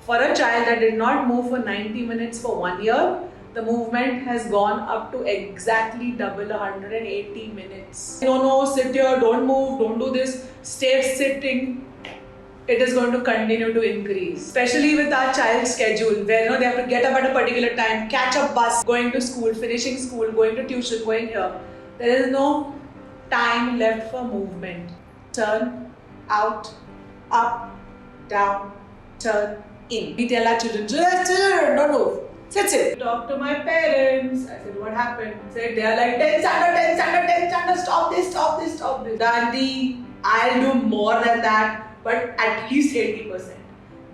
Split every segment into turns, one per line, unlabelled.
For a child that did not move for 90 minutes for 1 year, the movement has gone up to exactly double 180 minutes. No, sit here, don't move, don't do this, stay sitting. It is going to continue to increase. Especially with our child's schedule where they have to get up at a particular time, catch a bus, going to school, finishing school, going to tuition, going here. There is no time left for movement. Turn, out, up, down, turn, in. We tell our children, don't move. Sit. Talk to my parents. I said, what happened? Said, they are like, 10 standard, stop this. Dandy, I'll do more than that, but at least 80%.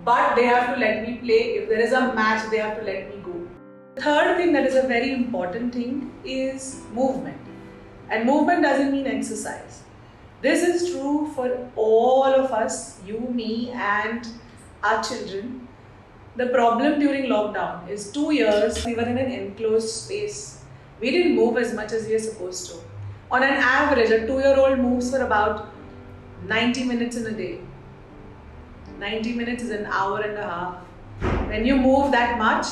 But they have to let me play. If there is a match, they have to let me go. The third thing that is a very important thing is movement. And movement doesn't mean exercise. This is true for all of us, you, me, and our children. The problem during lockdown is 2 years we were in an enclosed space. We didn't move as much as we are supposed to. On an average, a 2-year-old moves for about 90 minutes in a day. 90 minutes is an hour and a half. When you move that much,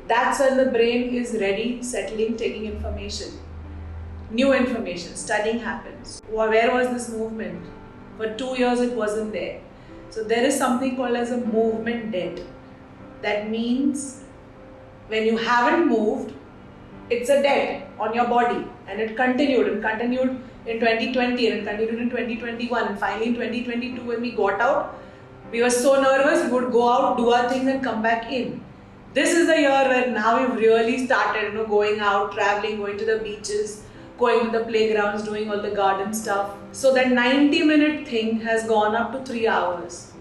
that's when the brain is ready, settling, taking information. New information, studying happens. Where was this movement? For 2 years it wasn't there. So there is something called as a movement debt. That means when you haven't moved, it's a debt on your body, and it continued in 2020 and it continued in 2021, and finally in 2022 when we got out, we were so nervous we would go out, do our things and come back in. This is the year where now we've really started going out, traveling, going to the beaches, going to the playgrounds, doing all the garden stuff. So that 90-minute thing has gone up to 3 hours.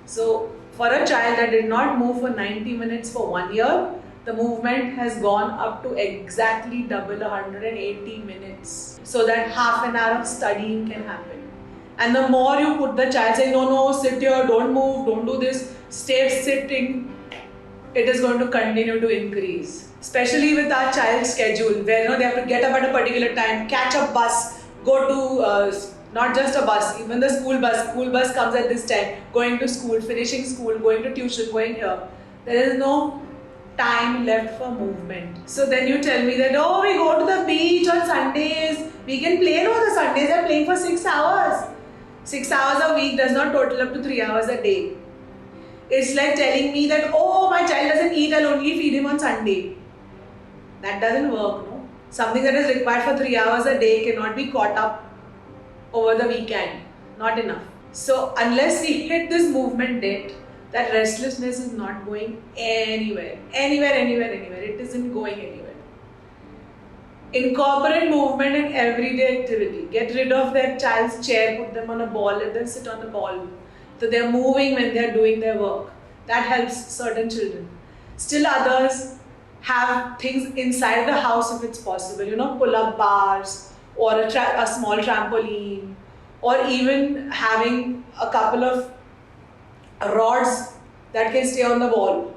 So for a child that did not move for 90 minutes for 1 year, the movement has gone up to exactly double 180 minutes. So that half an hour of studying can happen. And the more you put the child, say, no, sit here, don't move, don't do this, stay sitting, it is going to continue to increase. Especially with our child's schedule where they have to get up at a particular time, catch a bus, go to not just a bus, even the school bus comes at this time, going to school, finishing school, going to tuition, going here. There is no time left for movement. So then you tell me that, we go to the beach on Sundays, we can play. No, the Sundays are playing for 6 hours. 6 hours a week does not total up to 3 hours a day. It's like telling me that, my child doesn't eat, I'll only feed him on Sunday. That doesn't work, no? Something that is required for 3 hours a day cannot be caught up over the weekend. Not enough. So unless we hit this movement debt, that restlessness is not going anywhere. It isn't going anywhere. Incorporate movement in everyday activity. Get rid of their child's chair, put them on a ball, let them sit on the ball. So they're moving when they're doing their work. That helps certain children. Still others have things inside the house if it's possible. Pull-up bars, or a small trampoline, or even having a couple of rods that can stay on the wall,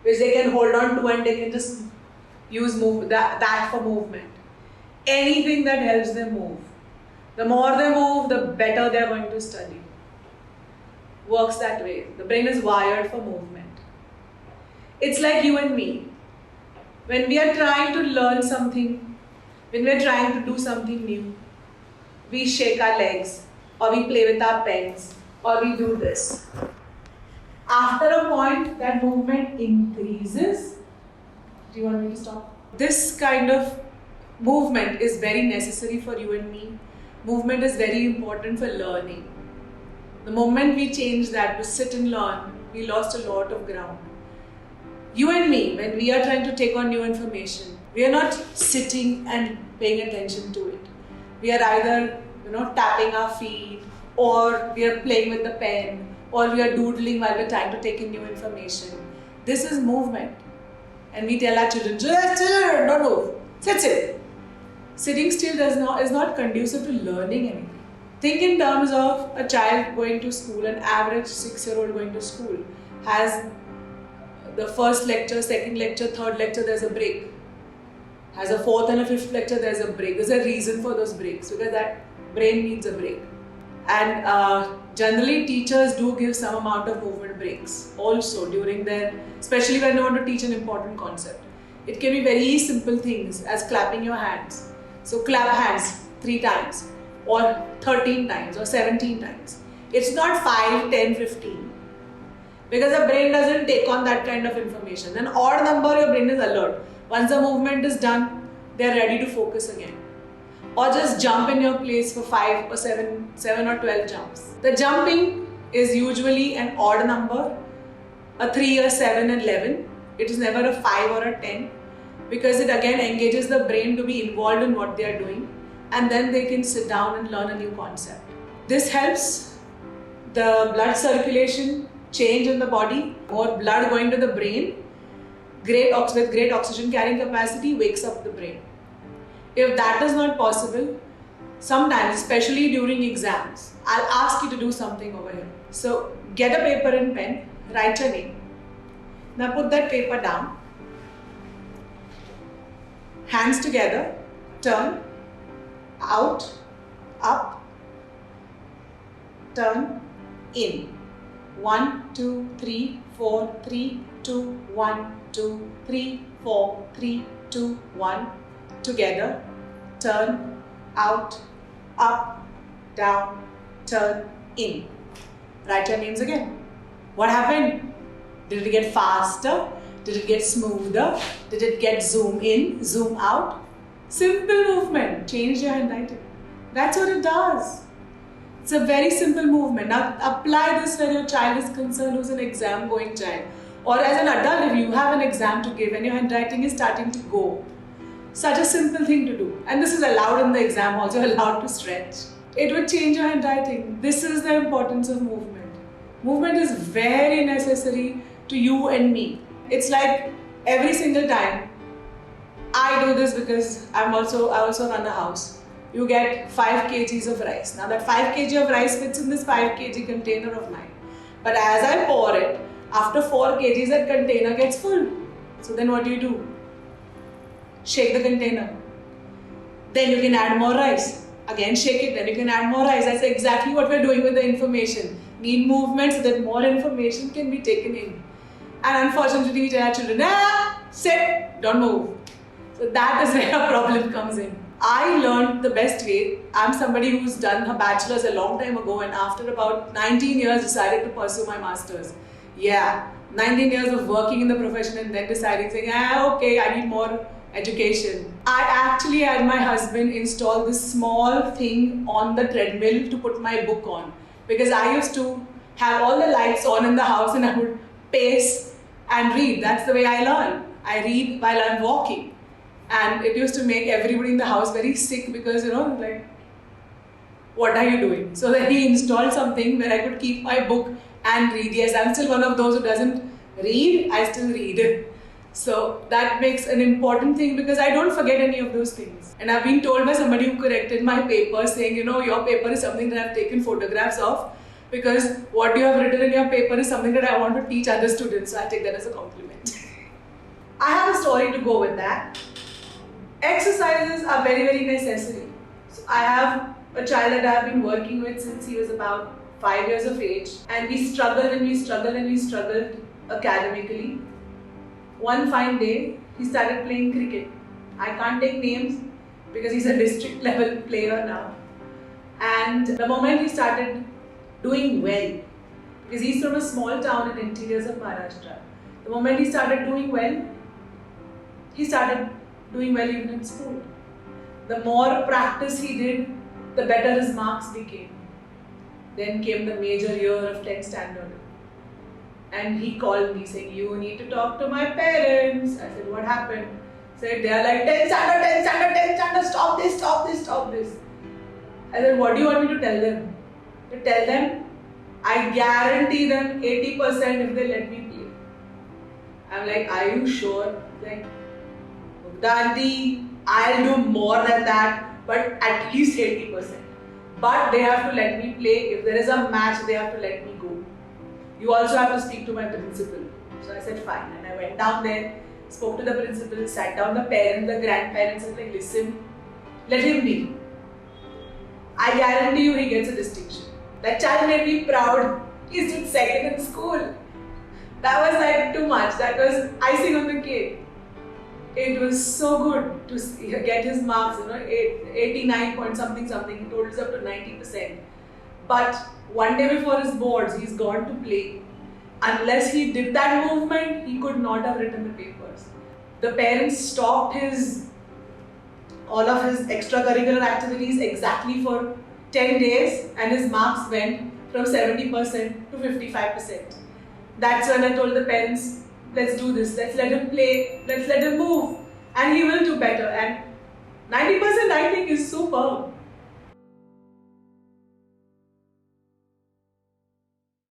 which they can hold on to and they can just use that for movement. Anything that helps them move. The more they move, the better they're going to study. Works that way. The brain is wired for movement. It's like you and me. When we are trying to learn something, when we are trying to do something new, we shake our legs, or we play with our pens, or we do this. After a point, that movement increases. Do you want me to stop? This kind of movement is very necessary for you and me. Movement is very important for learning. The moment we change that to sit and learn, we lost a lot of ground. You and me, when we are trying to take on new information, we are not sitting and paying attention to it. We are either, tapping our feet, or we are playing with the pen, or we are doodling while we're trying to take in new information. This is movement. And we tell our children, don't move, sit. Sitting still is not conducive to learning anything. Think in terms of a child going to school, an average 6-year-old going to school has the first lecture, second lecture, third lecture, there's a break. Has a fourth and a fifth lecture, there's a break. There's a reason for those breaks because that brain needs a break. And generally teachers do give some amount of movement breaks also during their, especially when they want to teach an important concept. It can be very simple things as clapping your hands. So clap hands 3 times or 13 times or 17 times. It's not 5, 10, 15. Because the brain doesn't take on that kind of information. An odd number, your brain is alert. Once the movement is done, they're ready to focus again. Or just jump in your place for 5 or 7 or 12 jumps. The jumping is usually an odd number, a 3, a 7, and 11. It is never a 5 or a 10, because it again engages the brain to be involved in what they are doing, and then they can sit down and learn a new concept. This helps the blood circulation change in the body, more blood going to the brain, with great oxygen carrying capacity, wakes up the brain. If that is not possible, sometimes, especially during exams, I'll ask you to do something over here. So get a paper and pen, write your name. Now put that paper down, hands together, turn, out, up, turn, in. 1, 2, 3, 4, 3, 2, 1, 2, 3, 4, 3, 2, 1. Together, turn, out, up, down, turn, in. Write your names again. What happened? Did it get faster? Did it get smoother? Did it get zoom in, zoom out? Simple movement. Change your handwriting. That's what it does. It's a very simple movement. Now apply this when your child is concerned, who's an exam going child. Or as an adult, if you have an exam to give and your handwriting is starting to go. Such a simple thing to do. And this is allowed in the exam, also allowed to stretch. It would change your handwriting. This is the importance of movement. Movement is very necessary to you and me. It's like every single time I do this, because I also run a house. You get 5 kgs of rice. Now that 5 kg of rice fits in this 5 kg container of mine. But as I pour it, after 4 kgs that container gets full. So then what do? Shake the container. Then you can add more rice. Again shake it, then you can add more rice. That's exactly what we're doing with the information. Need movement so that more information can be taken in. And unfortunately we tell our children, sit, don't move. So that is where a problem comes in. I learned the best way. I'm somebody who's done her bachelor's a long time ago, and after about 19 years decided to pursue my master's. Yeah, 19 years of working in the profession and then deciding, saying, okay, I need more education. I actually had my husband install this small thing on the treadmill to put my book on, because I used to have all the lights on in the house and I would pace and read. That's the way I learn. I read while I'm walking. And it used to make everybody in the house very sick, because, like, what are you doing? So then he installed something where I could keep my book and read. Yes, I'm still one of those who doesn't read, I still read. So that makes an important thing, because I don't forget any of those things. And I've been told by somebody who corrected my paper saying, your paper is something that I've taken photographs of, because what you have written in your paper is something that I want to teach other students. So I take that as a compliment. I have a story to go with that. Exercises are very, very necessary. So I have a child that I have been working with since he was about 5 years of age, and we struggled academically. One fine day, he started playing cricket. I can't take names because he's a district level player now. And the moment he started doing well, because he's from a small town in interiors of Maharashtra, the moment he started doing well, he started doing well even in school. The more practice he did, the better his marks became. Then came the major year of 10th standard. And he called me saying, you need to talk to my parents. I said, what happened? He said, they are like, 10th standard, stop this. I said, what do you want me to tell them? To tell them, I guarantee them 80% if they let me play. I'm like, are you sure? Like, Mugdha, I'll do more than that, but at least 80%. But they have to let me play. If there is a match, they have to let me go. You also have to speak to my principal. So I said, fine. And I went down there, spoke to the principal, sat down the parents, the grandparents, and like, listen, let him be. I guarantee you he gets a distinction. That child made me proud. He stood second in school. That was like too much. That was icing on the cake. It was so good to get his marks, 89 point something. He told us up to 90%. But one day before his boards, he's gone to play. Unless he did that movement, he could not have written the papers. The parents stopped all of his extracurricular activities exactly for 10 days, and his marks went from 70% to 55%. That's when I told the parents, let's do this, let's let him play, let's let him move, and he will do better. And 90% I think is superb.